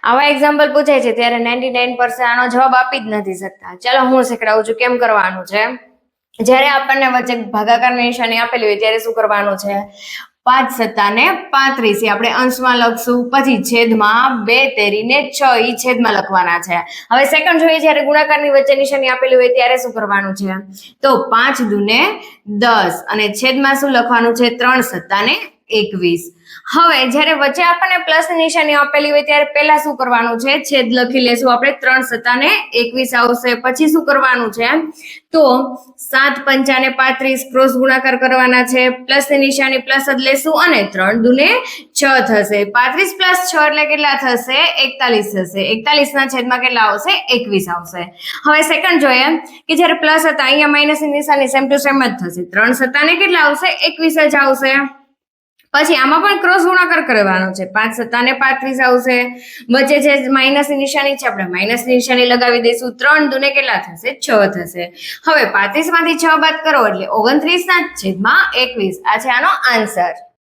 આવા એક્ઝામ્પલ પૂછાય છે ત્યારે 99% આનો જવાબ આપી જ નથી શકતા. ચાલો હું શીખડાવું છું કેમ કરવાનું છે. જ્યારે આપણને વચ્ચે ભાગાકારની નિશાની આપેલી હોય ત્યારે શું કરવાનું છે? 5 સત્તા ને 35 આપણે અંશમાં લખશું, પછી છેદમાં 2 તેરીને 6 છેદમાં લખવાના છે. હવે સેકન્ડ જોઈએ, જ્યારે ગુણાકારની વચ્ચે નિશાની આપેલી હોય ત્યારે શું કરવાનું છે? તો 5 દુને 10 અને છેદમાં શું લખવાનું છે? 3 સત્તા ને 21. હવે જ્યારે વચ્ચે આપણને પ્લસ નિશાની આપેલી હોય ત્યારે પહેલા શું કરવાનું છે? છેદ લખી લેશું આપણે. 3 સત્તા ને 21 આવશે. પછી શું કરવાનું છે? તો 7 પંચા ને 35 ક્રોસ ગુણાકાર કરવાના છે. પ્લસ ની નિશાની પ્લસ જ લેશું અને 3 દુને 6 થશે. 35 પ્લસ 6 એટલે કેટલા થશે? 41 થશે. 41 ના છેદમાં કેટલા આવશે? 21 આવશે. હવે સેકન્ડ જોઈએ કે જ્યારે પ્લસ હતા અહીંયા માઇનસ ની નિશાની સેમ ટુ સેમ જ થશે. 3 સત્તા ને કેટલા આવશે? 21 જ આવશે. પછી આમાં પણ ક્રોસ ગુણાકાર કરવાનો છે. 5 સત્તા ને 35 આવશે. વચ્ચે જે માઇનસ ની નિશાની છે આપણે માઇનસ ની નિશાની લગાવી દઈશું. 3 દુને કેટલા થશે? 6 થશે. હવે 35 માંથી 6 બાદ કરો એટલે 29 ના છેદમાં 21. આ છે આનો આન્સર.